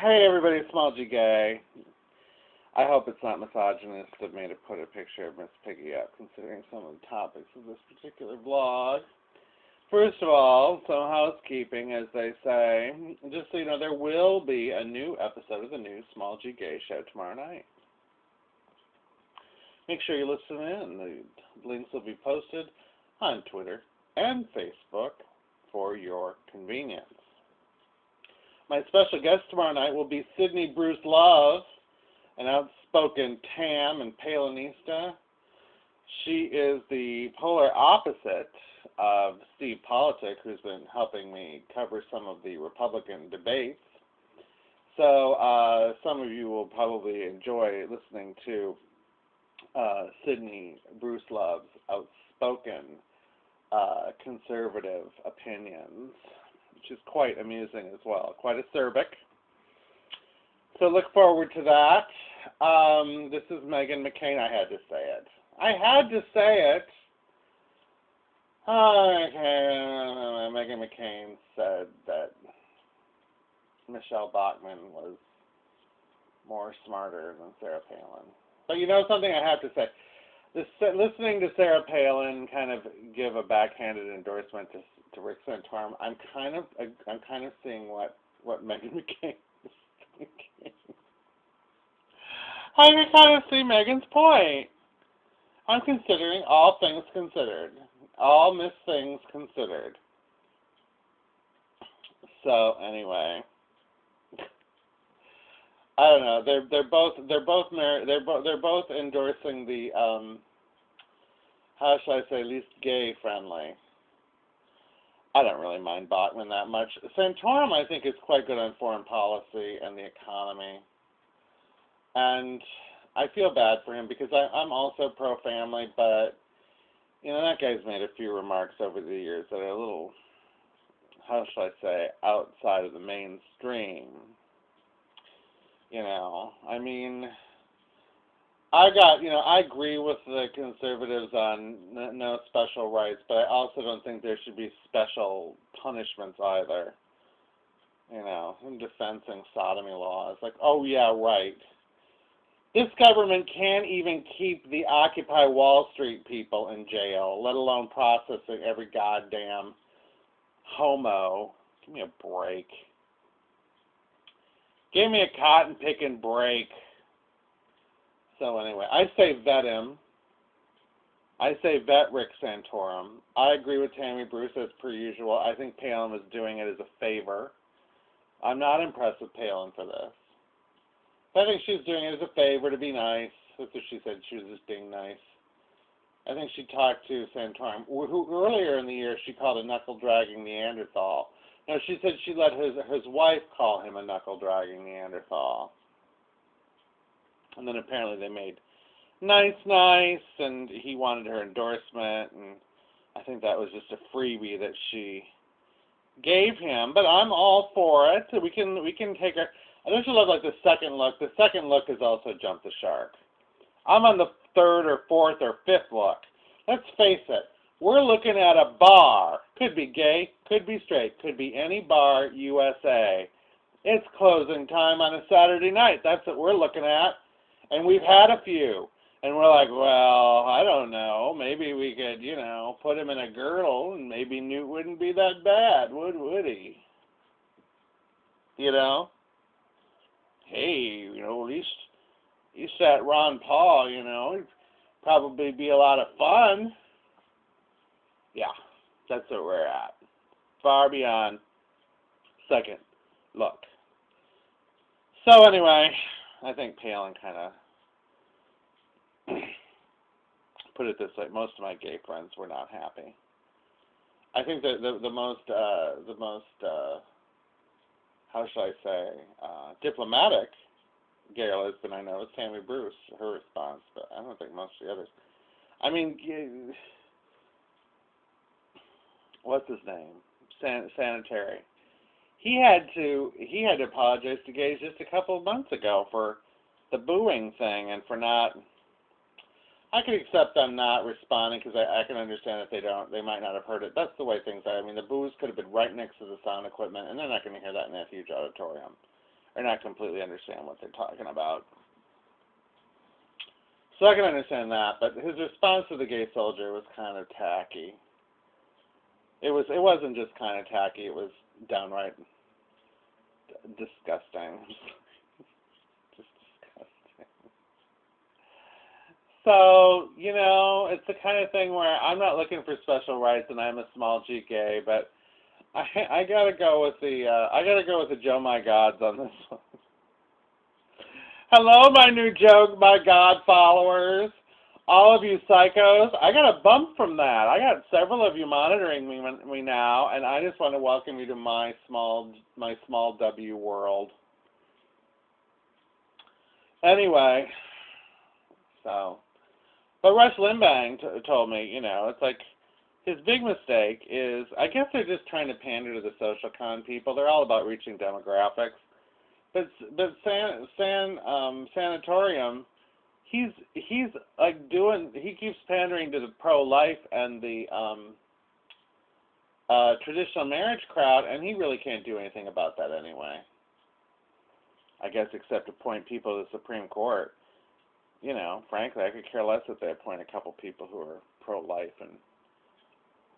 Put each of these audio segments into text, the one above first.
Hey everybody, it's Small G Gay. I hope it's not misogynist of me to put a picture of Miss Piggy up, considering some of the topics of this particular vlog. First of all, some housekeeping, as they say. Just so you know, there will be a new episode of the new Small G Gay show tomorrow night. Make sure you listen in. The links will be posted on Twitter and Facebook for your convenience. My special guest tomorrow night will be Sydney Bruce Love, an outspoken Tam and Palinista. She is the polar opposite of Steve Politic, who's been helping me cover some of the Republican debates. So some of you will probably enjoy listening to Sydney Bruce Love's outspoken conservative opinions, which is quite amusing as well, quite acerbic. So look forward to that. This is Meghan McCain. I had to say it. Meghan McCain said that Michelle Bachmann was more smarter than Sarah Palin. But you know something I have to say? Listening to Sarah Palin kind of give a backhanded endorsement to Rick Santorum, I'm kind of seeing what Meghan McCain is thinking. I can kind of see Meghan's point. I'm considering all things considered, all Miss Things considered. So anyway, I don't know. They're both endorsing the how shall I say, least gay friendly. I don't really mind Bachmann that much. Santorum, I think, is quite good on foreign policy and the economy. And I feel bad for him because I'm also pro-family, but, you know, that guy's made a few remarks over the years that are a little, how shall I say, outside of the mainstream. You know, I mean, I agree with the conservatives on no special rights, but I also don't think there should be special punishments either. You know, in defending sodomy laws. Like, oh yeah, right. This government can't even keep the Occupy Wall Street people in jail, let alone processing every goddamn homo. Give me a break. Give me a cotton-picking break. So anyway, I say vet him. I say vet Rick Santorum. I agree with Tammy Bruce as per usual. I think Palin was doing it as a favor. I'm not impressed with Palin for this. I think she's doing it as a favor to be nice. That's what she said. She was just being nice. I think she talked to Santorum, who earlier in the year she called a knuckle-dragging Neanderthal. No, she said she let his wife call him a knuckle-dragging Neanderthal. And then apparently they made nice, and he wanted her endorsement, and I think that was just a freebie that she gave him. But I'm all for it. We can take her. I don't love like the second look. The second look is also jump the shark. I'm on the third or fourth or fifth look. Let's face it. We're looking at a bar. Could be gay, could be straight, could be any bar USA. It's closing time on a Saturday night. That's what we're looking at. And we've had a few. And we're like, well, I don't know. Maybe we could, you know, put him in a girdle and maybe Newt wouldn't be that bad, would he? You know? Hey, you know, at least that Ron Paul, you know, it'd probably be a lot of fun. Yeah, that's where we're at. Far beyond second look. So anyway, I think Palin kind of put it this way. Most of my gay friends were not happy. I think that the most how shall I say, diplomatic gay lesbian I know is Tammy Bruce, her response, but I don't think most of the others. I mean, what's his name? Sanitary. He had to apologize to gays just a couple of months ago for the booing thing and for not. I can accept them not responding because I can understand if they might not have heard it. That's the way things are. I mean, the boos could have been right next to the sound equipment, and they're not going to hear that in that huge auditorium. or not completely understand what they're talking about. So I can understand that, but his response to the gay soldier was kind of tacky. It wasn't just kind of tacky, it was downright disgusting. Just disgusting. So, it's the kind of thing where I'm not looking for special rights and I'm a small G gay, but I gotta go with the Joe My Gods on this one. Hello, my new Joe My God followers. All of you psychos, I got a bump from that. I got several of you monitoring me now, and I just want to welcome you to my small W world. Anyway, but Rush Limbaugh told me, it's like his big mistake is, I guess they're just trying to pander to the social con people. They're all about reaching demographics. But Sanatorium, he's like he keeps pandering to the pro-life and the traditional marriage crowd, and he really can't do anything about that anyway. I guess except appoint people to the Supreme Court. Frankly, I could care less if they appoint a couple people who are pro-life and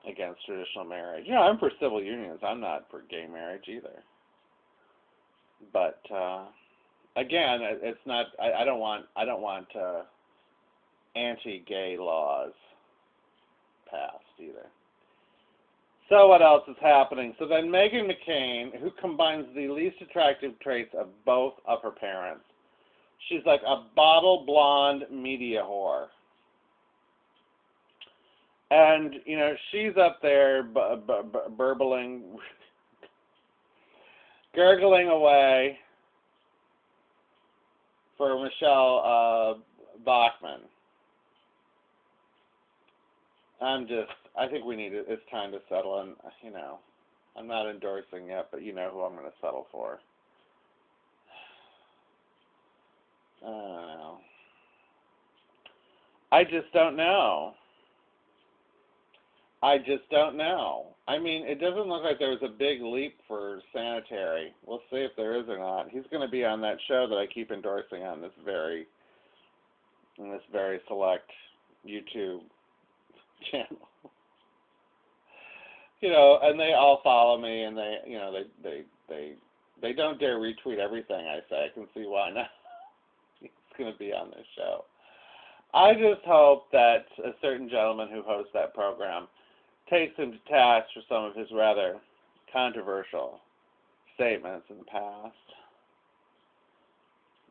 against traditional marriage. I'm for civil unions. I'm not for gay marriage either. But again, it's not. I don't want anti-gay laws passed either. So what else is happening? So then Meghan McCain, who combines the least attractive traits of both of her parents, she's like a bottle blonde media whore. And, she's up there burbling, gurgling away for Michelle Bachmann. I think it's time to settle, and, I'm not endorsing yet, but you know who I'm going to settle for. I don't know. I just don't know. I mean, it doesn't look like there was a big leap for Sanitary. We'll see if there is or not. He's going to be on that show that I keep endorsing on this very select YouTube channel. And they all follow me, and they don't dare retweet everything I say. I can see why now. He's going to be on this show. I just hope that a certain gentleman who hosts that program takes him to task for some of his rather controversial statements in the past.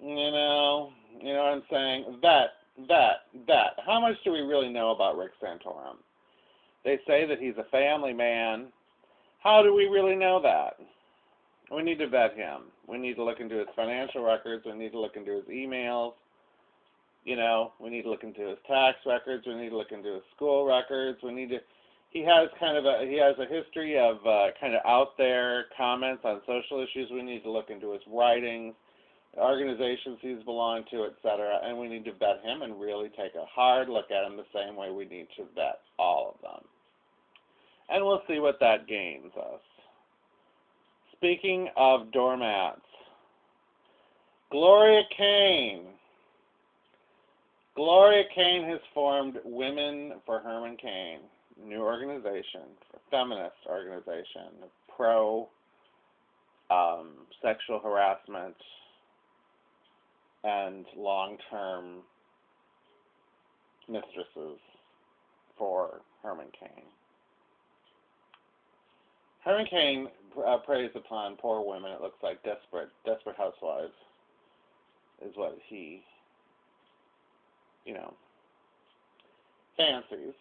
You know what I'm saying? Vet. How much do we really know about Rick Santorum? They say that he's a family man. How do we really know that? We need to vet him. We need to look into his financial records. We need to look into his emails. We need to look into his tax records. We need to look into his school records. He has a history of kind of out there comments on social issues. We need to look into his writings, organizations he's belonged to, etc. And we need to vet him and really take a hard look at him the same way we need to vet all of them. And we'll see what that gains us. Speaking of doormats, Gloria Kaine. Gloria Kaine has formed Women for Herman Cain, new organization, feminist organization, pro sexual harassment and long-term mistresses for Herman Cain. Herman Cain preys upon poor women, it looks like, desperate housewives is what he fancies.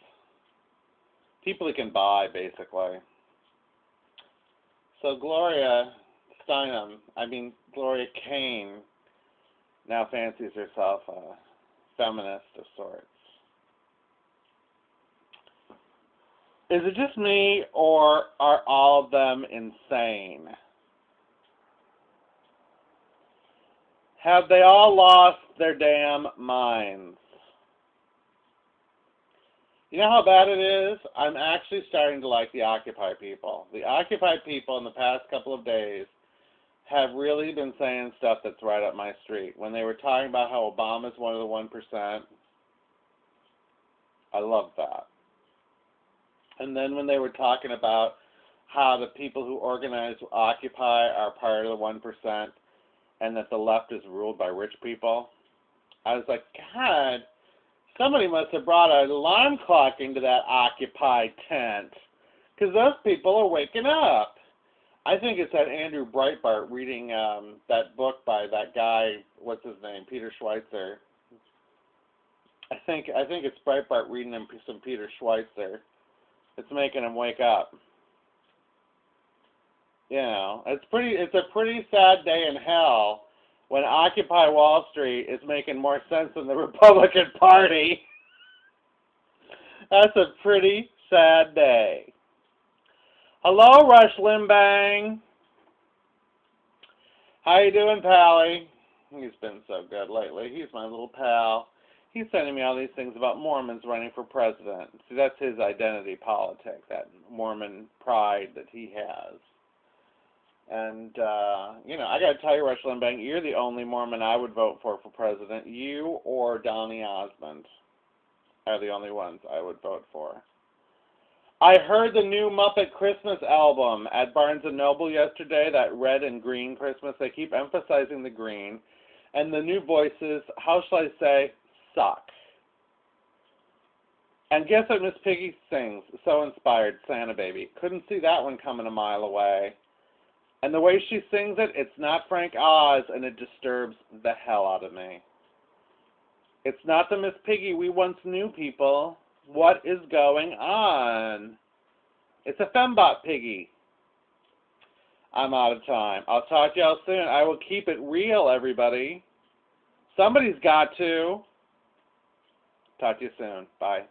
People he can buy, basically. So Gloria Kaine now fancies herself a feminist of sorts. Is it just me, or are all of them insane? Have they all lost their damn minds? You know how bad it is? I'm actually starting to like the Occupy people. The Occupy people in the past couple of days have really been saying stuff that's right up my street. When they were talking about how Obama's one of the 1%, I love that. And then when they were talking about how the people who organize Occupy are part of the 1% and that the left is ruled by rich people, I was like, God, somebody must have brought an alarm clock into that Occupy tent, because those people are waking up. I think it's that Andrew Breitbart reading that book by that guy, what's his name, Peter Schweitzer. I think it's Breitbart reading him some Peter Schweitzer. It's making him wake up. You know, it's a pretty sad day in hell when Occupy Wall Street is making more sense than the Republican Party. That's a pretty sad day. Hello, Rush Limbang. How you doing, Pally? He's been so good lately. He's my little pal. He's sending me all these things about Mormons running for president. See, that's his identity politic, that Mormon pride that he has. And, you know, I got to tell you, Rush Limbang, you're the only Mormon I would vote for president. You or Donny Osmond are the only ones I would vote for. I heard the new Muppet Christmas album at Barnes & Noble yesterday, that red and green Christmas. They keep emphasizing the green. And the new voices, how shall I say, suck. And guess what Miss Piggy sings? So inspired, Santa Baby. Couldn't see that one coming a mile away. And the way she sings it, it's not Frank Oz, and it disturbs the hell out of me. It's not the Miss Piggy we once knew, people. What is going on? It's a fembot piggy. I'm out of time. I'll talk to y'all soon. I will keep it real, everybody. Somebody's got to. Talk to you soon. Bye.